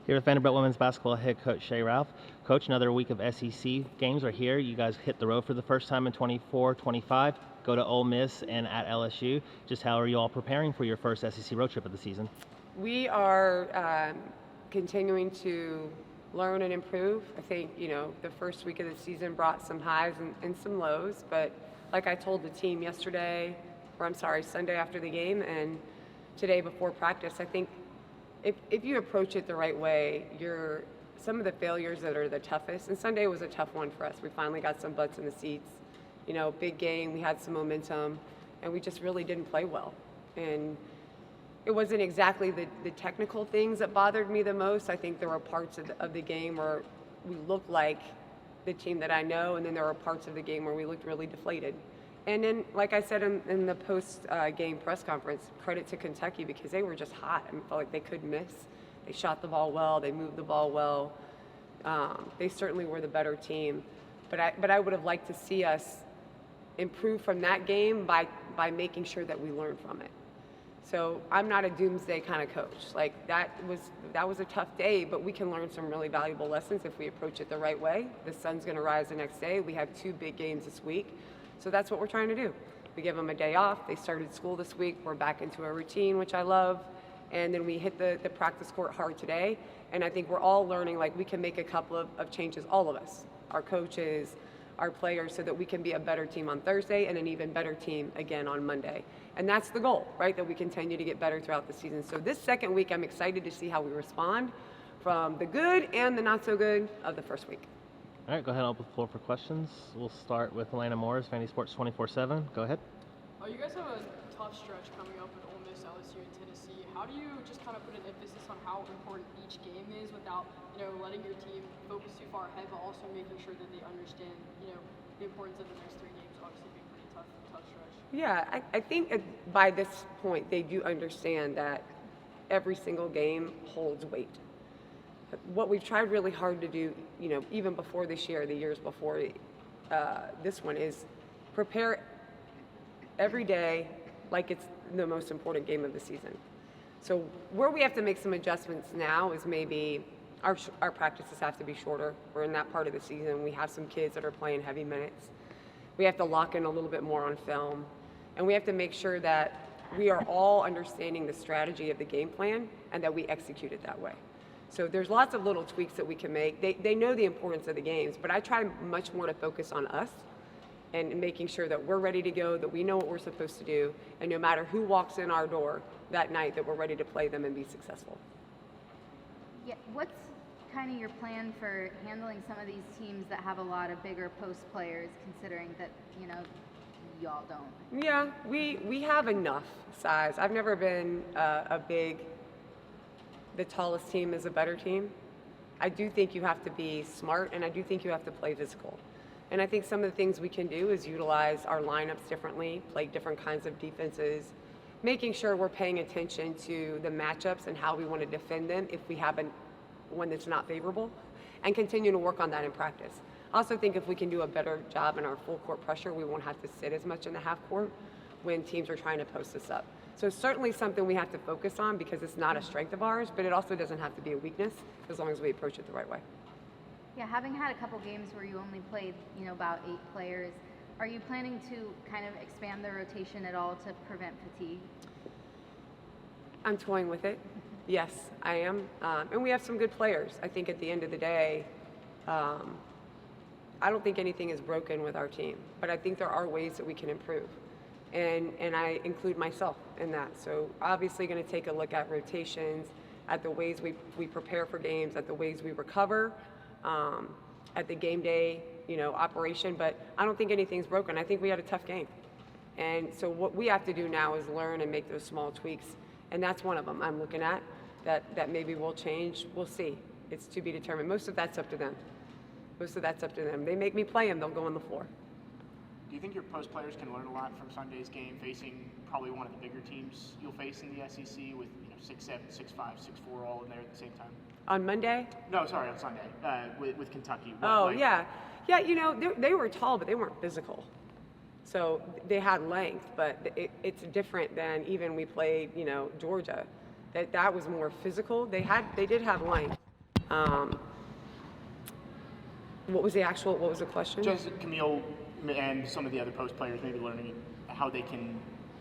Here with Vanderbilt women's basketball head coach Shea Ralph. Coach, another week of SEC games are here. You guys hit the road for the first time in 24-25. Go to Ole Miss and at LSU. Just how are you all preparing for your first SEC road trip of the season? We are continuing to learn and improve. I think, the first week of the season brought some highs and some lows, but like I told the team Sunday after the game and today before practice, I think if you approach it the right way, some of the failures that are the toughest, and Sunday was a tough one for us. We finally got some butts in the seats. Big game, we had some momentum, and we just really didn't play well. And it wasn't exactly the technical things that bothered me the most. I think there were parts of the game where we looked like the team that I know, and then there were parts of the game where we looked really deflated. And then, like I said in the post-game press conference, credit to Kentucky because they were just hot. I felt like they couldn't miss. They shot the ball well. They moved the ball well. They certainly were the better team. But I would have liked to see us improve from that game by making sure that we learn from it. So I'm not a doomsday kind of coach. Like that was a tough day, but we can learn some really valuable lessons if we approach it the right way. The sun's going to rise the next day. We have 2 big games this week. So that's what we're trying to do. We give them a day off. They started school this week. We're back into a routine, which I love. And then we hit the practice court hard today. And I think we're all learning, like we can make a couple of changes, all of us, our coaches, our players, so that we can be a better team on Thursday and an even better team again on Monday. And that's the goal, right? That we continue to get better throughout the season. So this second week, I'm excited to see how we respond from the good and the not so good of the first week. All right, go ahead and open the floor for questions. We'll start with Elena Morris, Vandy Sports 24/7. Go ahead. You guys have a tough stretch coming up with Ole Miss, LSU, and Tennessee. How do you just kind of put an emphasis on how important each game is without, letting your team focus too far ahead, but also making sure that they understand, the importance of the next 3 games, obviously being pretty tough stretch? Yeah, I think by this point they do understand that every single game holds weight. What we've tried really hard to do, even before this year, the years before this one, is prepare every day like it's the most important game of the season. So where we have to make some adjustments now is maybe our practices have to be shorter. We're in that part of the season. We have some kids that are playing heavy minutes. We have to lock in a little bit more on film. And we have to make sure that we are all understanding the strategy of the game plan and that we execute it that way. So there's lots of little tweaks that we can make. They know the importance of the games, but I try much more to focus on us and making sure that we're ready to go, that we know what we're supposed to do, and no matter who walks in our door that night, that we're ready to play them and be successful. Yeah, what's kind of your plan for handling some of these teams that have a lot of bigger post players, considering that, y'all don't? Yeah, we have enough size. I've never been the tallest team is a better team. I do think you have to be smart, and I do think you have to play physical. And I think some of the things we can do is utilize our lineups differently, play different kinds of defenses, making sure we're paying attention to the matchups and how we want to defend them if we have one that's not favorable, and continue to work on that in practice. I also think if we can do a better job in our full court pressure, we won't have to sit as much in the half court when teams are trying to post us up. So it's certainly something we have to focus on because it's not a strength of ours, but it also doesn't have to be a weakness as long as we approach it the right way. Yeah, having had a couple games where you only played, about 8 players, are you planning to kind of expand the rotation at all to prevent fatigue? I'm toying with it. Yes, I am. And we have some good players. I think at the end of the day, I don't think anything is broken with our team, but I think there are ways that we can improve. And I include myself in that. So obviously going to take a look at rotations, at the ways we prepare for games, at the ways we recover, at the game day, operation. But I don't think anything's broken. I think we had a tough game. And so what we have to do now is learn and make those small tweaks. And that's one of them I'm looking at that maybe will change. We'll see. It's to be determined. Most of that's up to them. They make me play them. They'll go on the floor. Do you think your post players can learn a lot from Sunday's game, facing probably one of the bigger teams you'll face in the SEC with 6'7", 6'5", 6'4", all in there at the same time? On Monday? No, sorry, on Sunday with Kentucky. Yeah. They were tall, but they weren't physical. So they had length, but it's different than even we played, Georgia. That was more physical. They did have length, What was the question? Just Camille and some of the other post players maybe learning how they can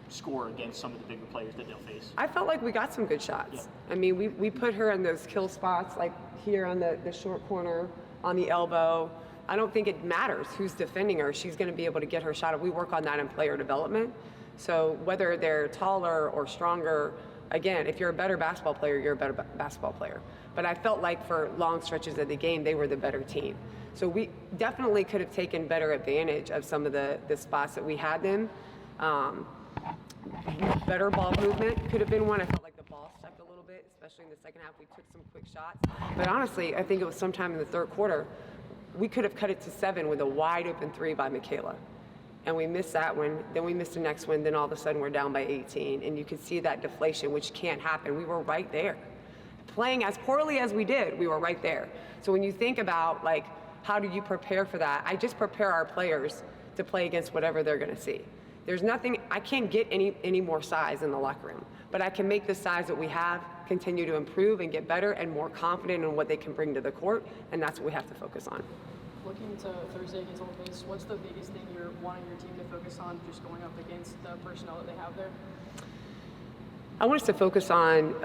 score against some of the bigger players that they'll face. I felt like we got some good shots. Yeah. I mean, we put her in those kill spots, like here on the short corner, on the elbow. I don't think it matters who's defending her. She's going to be able to get her shot. We work on that in player development. So whether they're taller or stronger, again, if you're a better basketball player, you're a better basketball player. But I felt like for long stretches of the game, they were the better team. So we definitely could have taken better advantage of some of the spots that we had them. Better ball movement could have been one. I felt like the ball stuck a little bit, especially in the second half. We took some quick shots. But honestly, I think it was sometime in the third quarter, we could have cut it to 7 with a wide open 3 by Michaela. And we missed that one, then we missed the next one, then all of a sudden we're down by 18. And you could see that deflation, which can't happen. We were right there. Playing as poorly as we did, we were right there. So when you think about, like, how do you prepare for that? I just prepare our players to play against whatever they're gonna see. There's nothing, I can't get any more size in the locker room, but I can make the size that we have continue to improve and get better and more confident in what they can bring to the court, and that's what we have to focus on. Looking to Thursday against Ole Miss, what's the biggest thing you're wanting your team to focus on just going up against the personnel that they have there? I want us to focus on,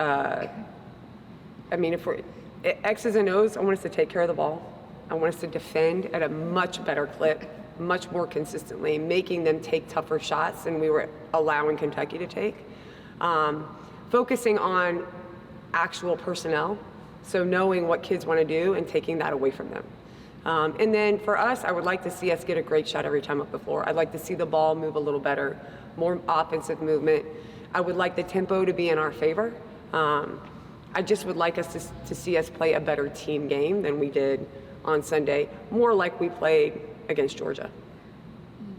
if we're X's and O's, I want us to take care of the ball. I want us to defend at a much better clip, much more consistently, making them take tougher shots than we were allowing Kentucky to take. Focusing on actual personnel, so knowing what kids want to do and taking that away from them. And then for us, I would like to see us get a great shot every time up the floor. I'd like to see the ball move a little better, more offensive movement. I would like the tempo to be in our favor. I just would like us to see us play a better team game than we did on Sunday, more like we played against Georgia.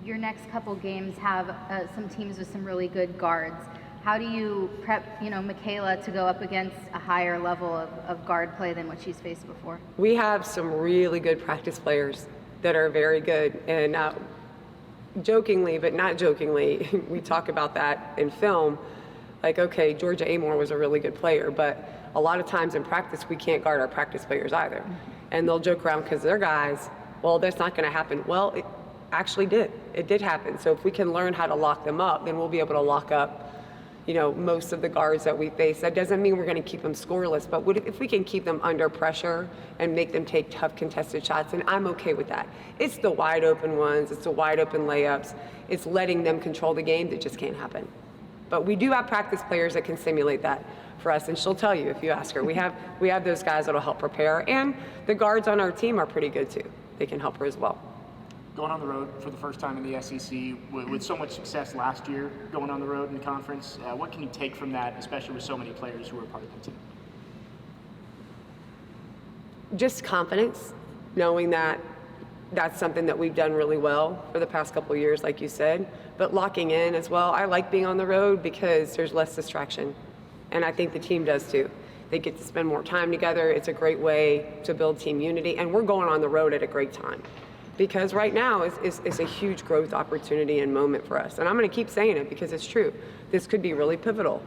Your next couple games have some teams with some really good guards. How do you prep, Michaela to go up against a higher level of guard play than what she's faced before? We have some really good practice players that are very good, and jokingly, but not jokingly, we talk about that in film. Like, okay, Georgia Amore was a really good player, but a lot of times in practice, we can't guard our practice players either. And they'll joke around because they're guys, well, that's not going to happen. Well, it actually did. It did happen. So if we can learn how to lock them up, then we'll be able to lock up, most of the guards that we face. That doesn't mean we're going to keep them scoreless, but if we can keep them under pressure and make them take tough contested shots, and I'm okay with that. It's the wide open ones, it's the wide open layups, it's letting them control the game that just can't happen. But we do have practice players that can simulate that for us, and she'll tell you if you ask her. We have those guys that'll help prepare, and the guards on our team are pretty good too. They can help her as well. Going on the road for the first time in the SEC, with so much success last year going on the road in the conference, what can you take from that, especially with so many players who are part of the team? Just confidence, knowing that that's something that we've done really well for the past couple of years, like you said, but locking in as well. I like being on the road because there's less distraction, and I think the team does too. They get to spend more time together. It's a great way to build team unity, and we're going on the road at a great time because right now is a huge growth opportunity and moment for us. And I'm going to keep saying it because it's true. This could be really pivotal.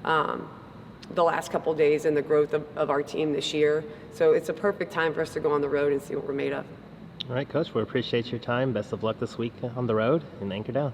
The last couple of days in the growth of our team this year. So it's a perfect time for us to go on the road and see what we're made of. All right, Coach, we appreciate your time. Best of luck this week on the road, and anchor down.